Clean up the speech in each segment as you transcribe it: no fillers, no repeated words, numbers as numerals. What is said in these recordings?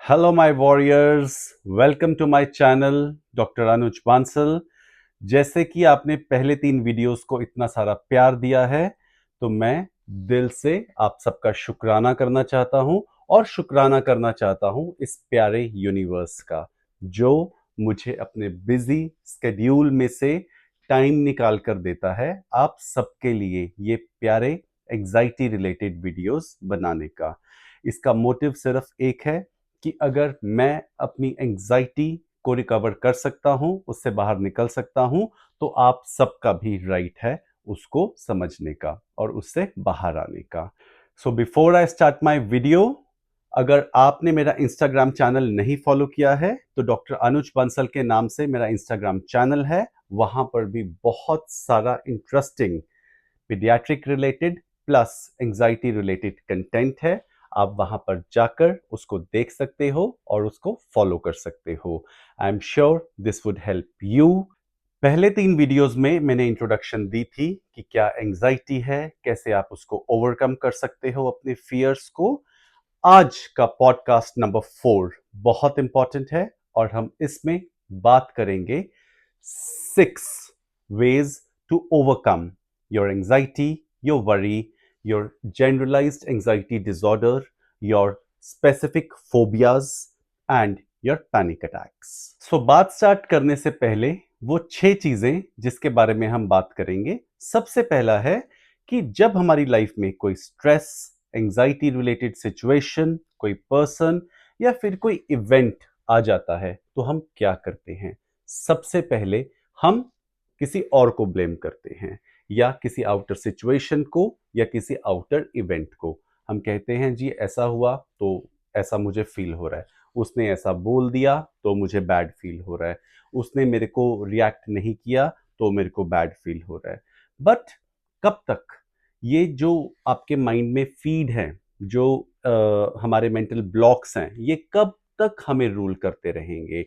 Hello my warriors, welcome to my channel doctor Anuj Bansal. जैसे कि आपने पहले 3 वीडियोस को इतना सारा प्यार दिया है, तो मैं दिल से आप सबका शुक्राना करना चाहता हूं और शुक्राना करना चाहता हूं इस प्यारे यूनिवर्स का, जो मुझे अपने बिजी स्केड्यूल में से टाइम निकाल कर देता है आप सबके लिए ये प्यारे एंजाइटी रिलेटेड वीडियोस बनाने का। इसका मोटिव सिर्फ एक है कि अगर मैं अपनी एंजाइटी को रिकवर कर सकता हूं, उससे बाहर निकल सकता हूं, तो आप सबका भी राइट है उसको समझने का और उससे बाहर आने का। So before I start my video, अगर आपने मेरा इंस्टाग्राम चैनल नहीं फॉलो किया है तो डॉक्टर अनुज बंसल के नाम से मेरा इंस्टाग्राम चैनल है। वहां पर भी बहुत सारा interesting paediatric related plus anxiety related content है। आप वहां पर जाकर उसको देख सकते हो और उसको फॉलो कर सकते हो। I am sure this would help you. पहले 3 वीडियोस में मैंने इंट्रोडक्शन दी थी कि क्या एंजाइटी है, कैसे आप उसको ओवरकम कर सकते हो अपने फियर्स को। आज का पॉडकास्ट नंबर 4 बहुत इंपॉर्टेंट है और हम इसमें बात करेंगे 6 ways to overcome your anxiety, your worry, your generalized anxiety disorder, your specific phobias and your panic attacks. So बात स्टार्ट करने से पहले वो 6 चीजें जिसके बारे में हम बात करेंगे, सबसे पहला है कि जब हमारी लाइफ में कोई स्ट्रेस, एंजाइटी रिलेटेड सिचुएशन, कोई पर्सन या फिर कोई इवेंट आ जाता है तो हम क्या करते हैं। सबसे पहले हम किसी और को ब्लेम करते हैं, या किसी आउटर सिचुएशन को या किसी आउटर इवेंट को। हम कहते हैं जी ऐसा हुआ तो ऐसा मुझे फील हो रहा है, उसने ऐसा बोल दिया तो मुझे बैड फील हो रहा है, उसने मेरे को रिएक्ट नहीं किया तो मेरे को बैड फील हो रहा है। बट कब तक ये जो आपके माइंड में फीड है, जो हमारे मेंटल ब्लॉक्स हैं, ये कब तक हमें रूल करते रहेंगे?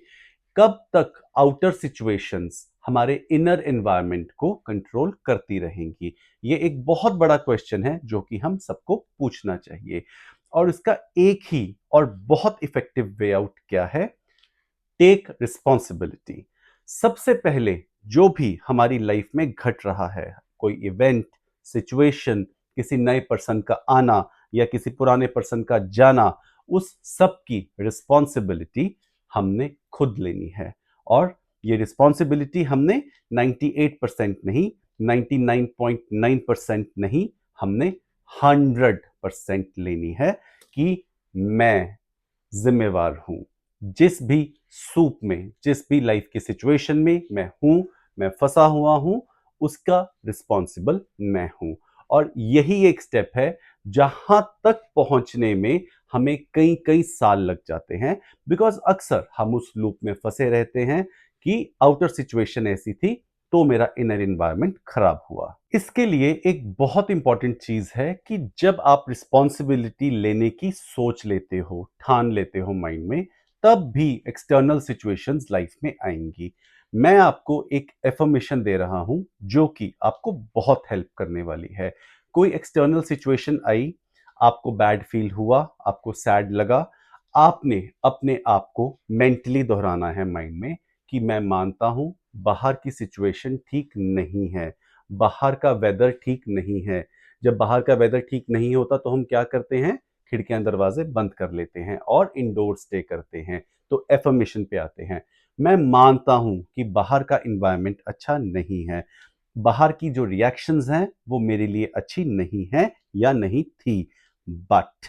कब तक आउटर सिचुएशंस हमारे इनर एनवायरनमेंट को कंट्रोल करती रहेंगी? ये एक बहुत बड़ा क्वेश्चन है जो कि हम सबको पूछना चाहिए। और इसका एक ही और बहुत इफेक्टिव वे आउट क्या है? Take responsibility. सबसे पहले जो भी हमारी लाइफ में घट रहा है, कोई इवेंट, सिचुएशन, किसी नए पर्सन का आना या किसी पुराने पर्सन का जाना, उस सब की रिस्पॉन्सिबिलिटी हमने खुद लेनी है। और ये रिस्पॉन्सिबिलिटी हमने 98% नहीं, 99.9% नहीं, हमने 100% लेनी है कि मैं जिम्मेवार हूं। जिस भी सूप में, जिस भी लाइफ की सिचुएशन में मैं हूं, मैं फंसा हुआ हूं, उसका रिस्पॉन्सिबल मैं हूं। और यही एक स्टेप है जहां तक पहुंचने में हमें कई कई साल लग जाते हैं, बिकॉज अक्सर हम उस लूप में फंसे रहते हैं कि आउटर सिचुएशन ऐसी थी तो मेरा इनर एनवायरनमेंट खराब हुआ। इसके लिए एक बहुत इंपॉर्टेंट चीज है कि जब आप रिस्पॉन्सिबिलिटी लेने की सोच लेते हो, ठान लेते हो माइंड में, तब भी एक्सटर्नल सिचुएशंस लाइफ में आएंगी। मैं आपको एक एफर्मेशन दे रहा हूं जो कि आपको बहुत हेल्प करने वाली है। कोई एक्सटर्नल सिचुएशन आई, आपको बैड फील हुआ, आपको सैड लगा, आपने अपने आप को मेंटली दोहराना है माइंड में कि मैं मानता हूं बाहर की सिचुएशन ठीक नहीं है, बाहर का वेदर ठीक नहीं है। जब बाहर का वेदर ठीक नहीं होता तो हम क्या करते हैं? खिड़कियां दरवाजे बंद कर लेते हैं और इंडोर स्टे करते हैं। तो एफर्मेशन पे आते हैं, मैं मानता हूं कि बाहर का इन्वायरमेंट अच्छा नहीं है, बाहर की जो रिएक्शंस हैं वो मेरे लिए अच्छी नहीं है या नहीं थी, बट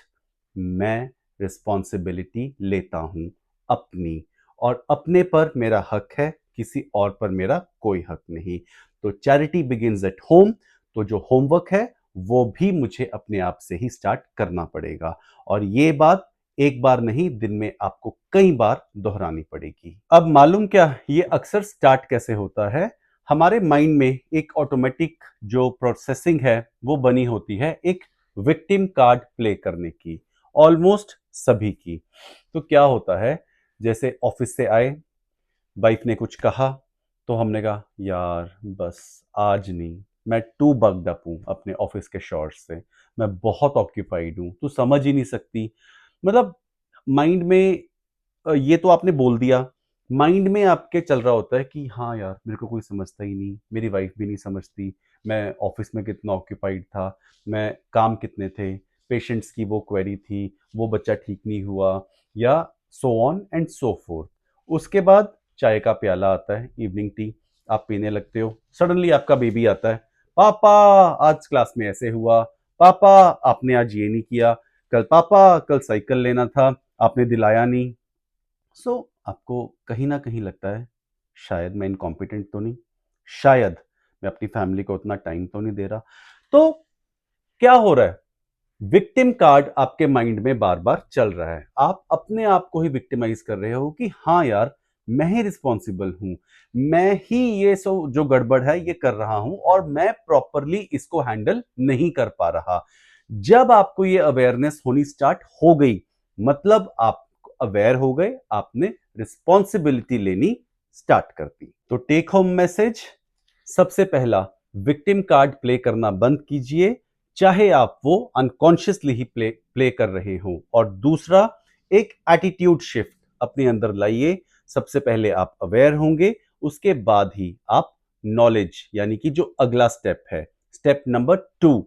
मैं रिस्पॉन्सिबिलिटी लेता हूं अपनी, और अपने पर मेरा हक है, किसी और पर मेरा कोई हक नहीं। तो चैरिटी बिगिंस एट होम। तो जो होमवर्क है वो भी मुझे अपने आप से ही स्टार्ट करना पड़ेगा, और ये बात एक बार नहीं, दिन में आपको कई बार दोहरानी पड़ेगी। अब मालूम क्या, ये अक्सर स्टार्ट कैसे होता है? हमारे माइंड में एक ऑटोमेटिक जो प्रोसेसिंग है वो बनी होती है एक विक्टिम कार्ड प्ले करने की, ऑलमोस्ट सभी की। तो क्या होता है, जैसे ऑफिस से आए, वाइफ ने कुछ कहा तो हमने कहा यार बस आज नहीं, मैं टू बग्ड अप हूँ अपने ऑफिस के शॉर्ट्स से, मैं बहुत ऑक्यूपाइड हूँ, तू समझ ही नहीं सकती। मतलब माइंड में ये तो आपने बोल दिया, माइंड में आपके चल रहा होता है कि हाँ यार मेरे को कोई समझता ही नहीं, मेरी वाइफ भी नहीं समझती, मैं ऑफिस में कितना ऑक्यूपाइड था, मैं काम कितने थे, पेशेंट्स की वो क्वेरी थी, वो बच्चा ठीक नहीं हुआ, या so on and so fourth. उसके बाद चाय का प्याला आता है, इवनिंग टी आप पीने लगते हो, सडनली आपका बेबी आता है, पापा आज क्लास में ऐसे हुआ, पापा आपने आज ये नहीं किया, कल पापा कल साइकिल लेना था, आपने दिलाया नहीं। आपको कहीं ना कहीं लगता है शायद मैं इनकॉम्पिटेंट तो नहीं, शायद मैं अपनी फैमिली को उतना टाइम तो नहीं दे रहा। तो क्या हो रहा है, विक्टिम कार्ड आपके माइंड में बार बार चल रहा है, आप अपने आप को ही विक्टिमाइज कर रहे हो कि हाँ यार मैं ही रिस्पॉन्सिबल हूं, मैं ही ये सब जो गड़बड़ है ये कर रहा हूं और मैं प्रॉपरली इसको हैंडल नहीं कर पा रहा। जब आपको ये अवेयरनेस होनी स्टार्ट हो गई, मतलब आप अवेयर हो गए, आपने रिस्पॉन्सिबिलिटी लेनी स्टार्ट कर दी। तो टेक होम मैसेज, सबसे पहला, विक्टिम कार्ड प्ले करना बंद कीजिए, चाहे आप वो अनकॉन्शियसली ही प्ले कर रहे हो। और दूसरा, एक एटीट्यूड शिफ्ट अपने अंदर लाइए। सबसे पहले आप अवेयर होंगे, उसके बाद ही आप नॉलेज, यानी कि जो अगला स्टेप है, स्टेप नंबर 2,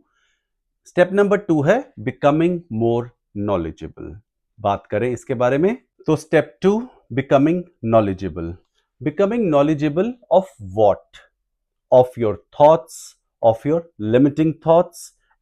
स्टेप नंबर 2 है बिकमिंग मोर नॉलेजेबल। बात करें इसके बारे में, तो step 2, becoming knowledgeable. Becoming knowledgeable of what? of your thoughts, of your limiting thoughts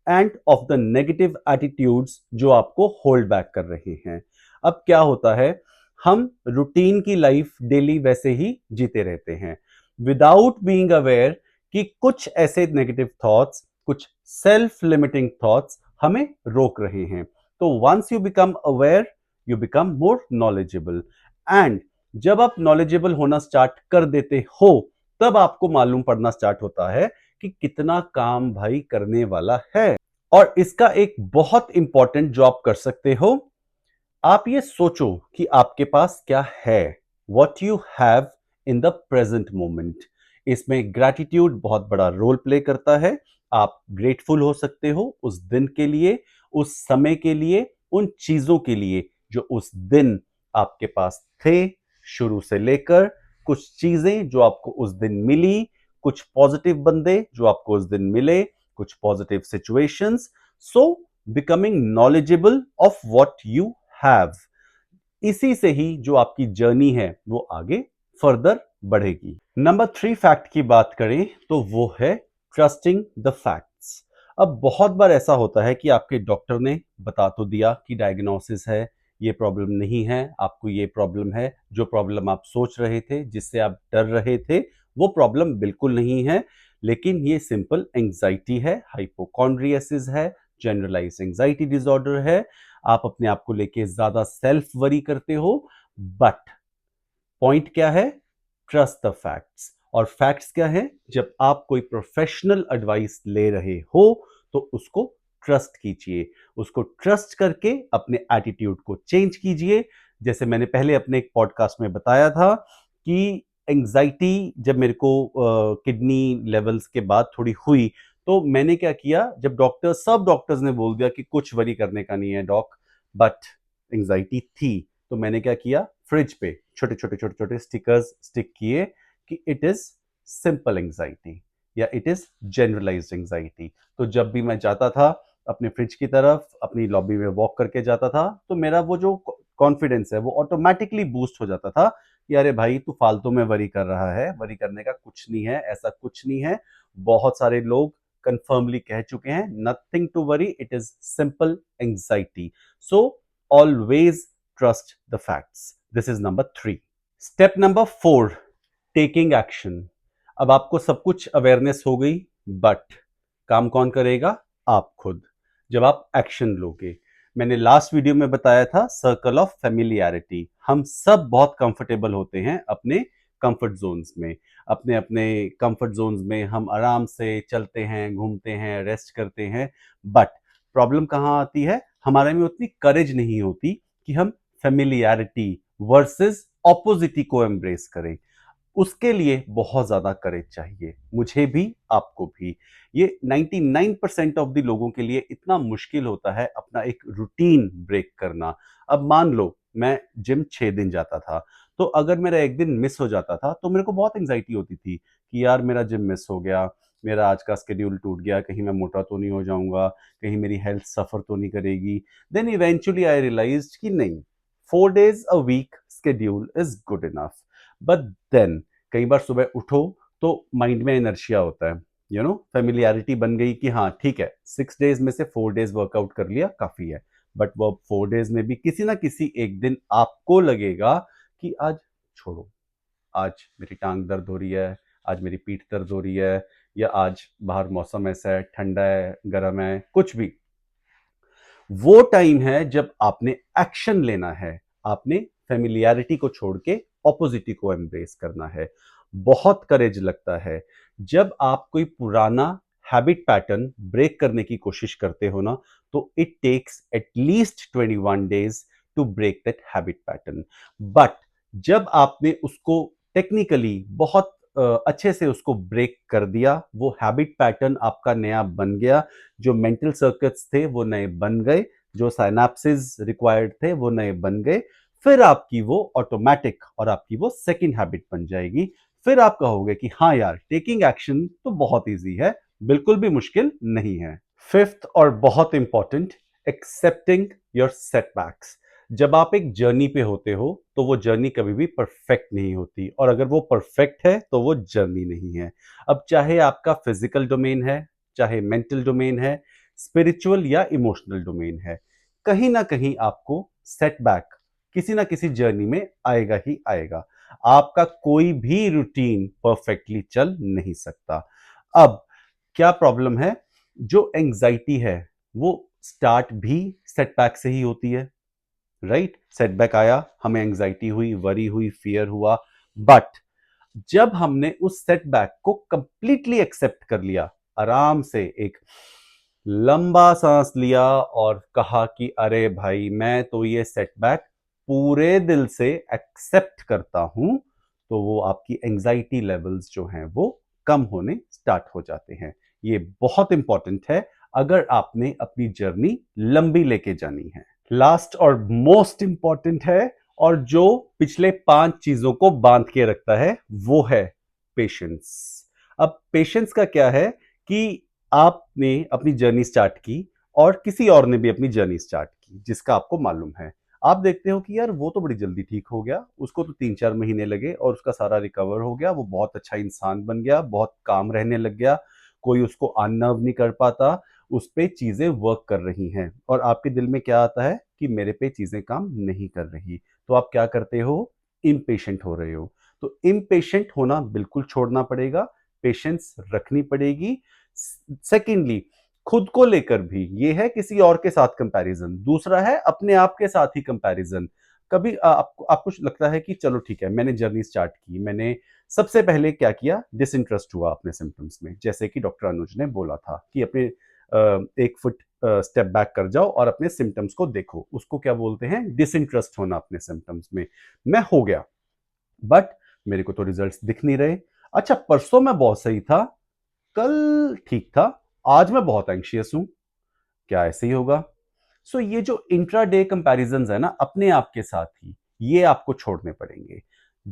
and of the negative attitudes जो आपको होल्ड बैक कर रहे हैं। अब क्या होता है, हम रूटीन की लाइफ डेली वैसे ही जीते रहते हैं विदाउट बीइंग अवेयर कि कुछ ऐसे नेगेटिव थॉट्स, कुछ सेल्फ लिमिटिंग थॉट्स हमें रोक रहे हैं। तो once you become aware, you become more knowledgeable. And जब आप नॉलेजेबल होना स्टार्ट कर देते हो, तब आपको मालूम पड़ना स्टार्ट होता है कि कितना काम भाई करने वाला है। और इसका एक बहुत इंपॉर्टेंट जो आप कर सकते हो, आप ये सोचो कि आपके पास क्या है, what you have in the present moment. इसमें ग्रैटिट्यूड बहुत बड़ा रोल प्ले करता है। आप ग्रेटफुल हो सकते हो उस दिन के लिए, उस समय के लिए, उन चीजों के लिए जो उस दिन आपके पास थे, शुरू से लेकर कुछ चीजें जो आपको उस दिन मिली, कुछ पॉजिटिव बंदे जो आपको उस दिन मिले, कुछ positive situations. So becoming knowledgeable of what you have, इसी से ही जो आपकी जर्नी है वो आगे फर्दर बढ़ेगी। नंबर 3 फैक्ट की बात करें तो वो है ट्रस्टिंग द फैक्ट्स। अब बहुत बार ऐसा होता है कि आपके डॉक्टर ने बता तो दिया कि डायग्नोसिस है, ये प्रॉब्लम नहीं है, आपको ये प्रॉब्लम है, जो प्रॉब्लम आप सोच रहे थे, जिससे आप डर रहे थे, वो प्रॉब्लम बिल्कुल नहीं है, लेकिन ये सिंपल एंजाइटी है, हाइपोकॉन्ड्रियासिस है, जनरलाइज एंजाइटी डिसऑर्डर है, आप अपने आप को लेके ज्यादा सेल्फ वरी करते हो। बट पॉइंट क्या है, ट्रस्ट द फैक्ट्स। और फैक्ट्स क्या है, जब आप कोई प्रोफेशनल एडवाइस ले रहे हो तो उसको ट्रस्ट कीजिए, उसको ट्रस्ट करके अपने एटीट्यूड को चेंज कीजिए। जैसे मैंने पहले अपने एक पॉडकास्ट में बताया था कि एंजाइटी जब मेरे को किडनी लेवल्स के बाद थोड़ी हुई, तो मैंने क्या किया, जब सब डॉक्टर्स ने बोल दिया कि कुछ वरी करने का नहीं है डॉक, बट एंजाइटी थी, तो मैंने क्या किया, फ्रिज पे छोटे छोटे छोटे छोटे स्टिकर्स स्टिक किए कि इट इज सिंपल एंजाइटी या इट इज जनरलाइज्ड एंजाइटी। तो जब भी मैं जाता था अपने फ्रिज की तरफ, अपनी लॉबी में वॉक करके जाता था, तो मेरा वो जो कॉन्फिडेंस है वो ऑटोमेटिकली बूस्ट हो जाता था कि अरे भाई तू फालतू में वरी कर रहा है, वरी करने का कुछ नहीं है, ऐसा कुछ नहीं है। बहुत सारे लोग कंफर्मली कह चुके हैं, nothing to worry, it is simple anxiety. So always trust the facts. This is number 3। Step number 4, taking action. अब आपको सब कुछ अवेयरनेस हो गई, बट काम कौन करेगा, आप खुद, जब आप एक्शन लोगे। मैंने लास्ट वीडियो में बताया था सर्कल ऑफ फेमिलियरिटी। हम सब बहुत कंफर्टेबल होते हैं अपने कंफर्ट जोन्स में, अपने अपने कंफर्ट जोन्स में हम आराम से चलते हैं, घूमते हैं, रेस्ट करते हैं। बट प्रॉब्लम कहाँ आती है, हमारे में उतनी करेज नहीं होती कि हम फेमिलियरिटी वर्सेस ऑपोजिटी को एम्ब्रेस करें। उसके लिए बहुत ज्यादा करेज चाहिए, मुझे भी, आपको भी। ये 99% ऑफ द लोगों के लिए इतना मुश्किल होता है अपना एक रूटीन ब्रेक करना। अब मान लो मैं जिम 6 दिन जाता था। तो अगर मेरा एक दिन मिस हो जाता था तो मेरे को बहुत एंग्जाइटी होती थी कि यार मेरा जिम मिस हो गया, मेरा आज का शेड्यूल टूट गया, कहीं मैं मोटा तो नहीं हो जाऊंगा, कहीं मेरी हेल्थ सफर तो नहीं करेगी। देन इवेंचुअली आई रियलाइज्ड कि नहीं, 4 days a week schedule is good enough. But then कई बार सुबह उठो तो माइंड में इनर्शिया होता है, फेमिलियरिटी बन गई कि हाँ ठीक है, 6 days में से 4 days वर्कआउट कर लिया काफी है। बट वो 4 days में भी किसी ना किसी एक दिन आपको लगेगा कि आज छोड़ो, आज मेरी टांग दर्द हो रही है, आज मेरी पीठ दर्द हो रही है, या आज बाहर मौसम ऐसा है, ठंडा है, गर्म है, कुछ भी। वो टाइम है जब आपने एक्शन लेना है, आपने फेमिलियरिटी को छोड़ के ऑपोजिटी को एम्ब्रेस करना है। बहुत करेज लगता है जब आप कोई पुराना हैबिट पैटर्न ब्रेक करने की कोशिश करते हो ना, तो it takes at least 21 days to break that habit pattern. But जब आपने उसको टेक्निकली बहुत अच्छे से उसको ब्रेक कर दिया, वो हैबिट पैटर्न आपका नया बन गया, जो मेंटल सर्किट्स थे वो नए बन गए, जो साइनेप्सिस रिक्वायर्ड थे वो नए बन गए, फिर आपकी वो ऑटोमेटिक और आपकी वो सेकंड हैबिट बन जाएगी। फिर आप कहोगे कि हाँ यार, टेकिंग एक्शन तो बहुत इजी है, बिल्कुल भी मुश्किल नहीं है। फिफ्थ और बहुत इंपॉर्टेंट, एक्सेप्टिंग योर सेटबैक्स। जब आप एक जर्नी पे होते हो तो वो जर्नी कभी भी परफेक्ट नहीं होती, और अगर वो परफेक्ट है तो वो जर्नी नहीं है। अब चाहे आपका फिजिकल डोमेन है, चाहे मेंटल डोमेन है, स्पिरिचुअल या इमोशनल डोमेन है, कहीं ना कहीं आपको सेटबैक किसी ना किसी जर्नी में आएगा ही आएगा। आपका कोई भी रूटीन परफेक्टली चल नहीं सकता। अब क्या प्रॉब्लम है, जो एंजाइटी है वो स्टार्ट भी सेटबैक से ही होती है, राइट? सेटबैक आया, हमें एंजाइटी हुई, वरी हुई, फियर हुआ, बट जब हमने उस सेटबैक को कंप्लीटली एक्सेप्ट कर लिया, आराम से एक लंबा सांस लिया और कहा कि अरे भाई, मैं तो ये सेटबैक पूरे दिल से एक्सेप्ट करता हूं, तो वो आपकी एंजाइटी लेवल्स जो हैं वो कम होने स्टार्ट हो जाते हैं। ये बहुत इंपॉर्टेंट है अगर आपने अपनी जर्नी लंबी लेके जानी है। लास्ट और मोस्ट इंपॉर्टेंट है, और जो पिछले 5 चीजों को बांध के रखता है, वो है पेशेंस। अब पेशेंस का क्या है कि आपने अपनी जर्नी स्टार्ट की और किसी और ने भी अपनी जर्नी स्टार्ट की जिसका आपको मालूम है। आप देखते हो कि यार वो तो बड़ी जल्दी ठीक हो गया, उसको तो 3-4 महीने लगे और उसका सारा रिकवर हो गया, वो बहुत अच्छा इंसान बन गया, बहुत काम रहने लग गया, कोई उसको अननर्व नहीं कर पाता, उस पे चीजें वर्क कर रही हैं। और आपके दिल में क्या आता है कि मेरे पे चीजें काम नहीं कर रही, तो आप क्या करते हो, इम्पेशेंट हो रहे हो। तो इम्पेशेंट होना बिल्कुल छोड़ना पड़ेगा, पेशेंस रखनी पड़ेगी। सेकेंडली, खुद को लेकर भी, ये है किसी और के साथ कंपैरिजन, दूसरा है अपने आप के साथ ही कंपैरिजन। कभी आपको लगता है कि चलो ठीक है, मैंने जर्नी स्टार्ट की, मैंने सबसे पहले क्या किया, डिसइंटरेस्ट हुआ अपने सिम्टम्स में, जैसे कि डॉक्टर अनुज ने बोला था कि अपने एक फुट स्टेप बैक कर जाओ और अपने सिम्टम्स को देखो, उसको क्या बोलते हैं, डिसइंटरेस्ट होना अपने सिम्टम्स में। मैं हो गया, बट मेरे को तो रिजल्ट्स दिख नहीं रहे। अच्छा, परसों मैं बहुत सही था, कल ठीक था, आज मैं बहुत एंशियस हूं, क्या ऐसे ही होगा? सो ये जो इंट्रा डे कंपेरिजन है ना अपने आप के साथ ही, ये आपको छोड़ने पड़ेंगे।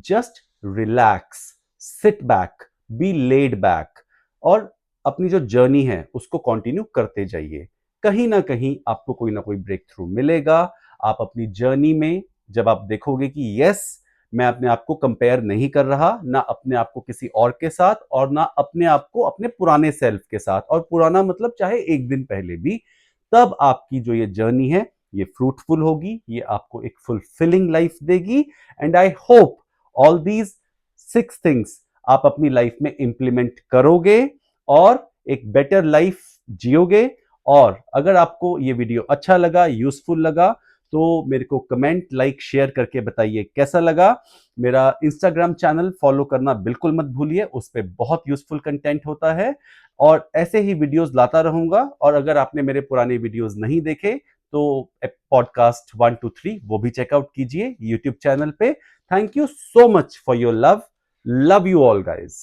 Just relax, sit back, be laid back, और अपनी जो जर्नी है उसको कंटिन्यू करते जाइए। कहीं ना कहीं आपको कोई ना कोई ब्रेक थ्रू मिलेगा। आप अपनी जर्नी में जब आप देखोगे कि यस, मैं अपने आप को कंपेयर नहीं कर रहा, ना अपने आप को किसी और के साथ, और ना अपने आप को अपने पुराने सेल्फ के साथ, और पुराना मतलब चाहे एक दिन पहले भी, तब आपकी जो ये जर्नी है ये फ्रूटफुल होगी, ये आपको एक फुलफिलिंग लाइफ देगी। And I hope all these 6 things आप अपनी लाइफ में इंप्लीमेंट करोगे और एक बेटर लाइफ जियोगे। और अगर आपको ये वीडियो अच्छा लगा, यूजफुल लगा, तो मेरे को कमेंट, लाइक, शेयर करके बताइए कैसा लगा। मेरा इंस्टाग्राम चैनल फॉलो करना बिल्कुल मत भूलिए, उस पर बहुत यूजफुल कंटेंट होता है और ऐसे ही वीडियोस लाता रहूंगा। और अगर आपने मेरे पुराने वीडियोस नहीं देखे तो पॉडकास्ट 1 2 3 वो भी चेकआउट कीजिए यूट्यूब चैनल पे। Thank you so much for your love. Love you all guys.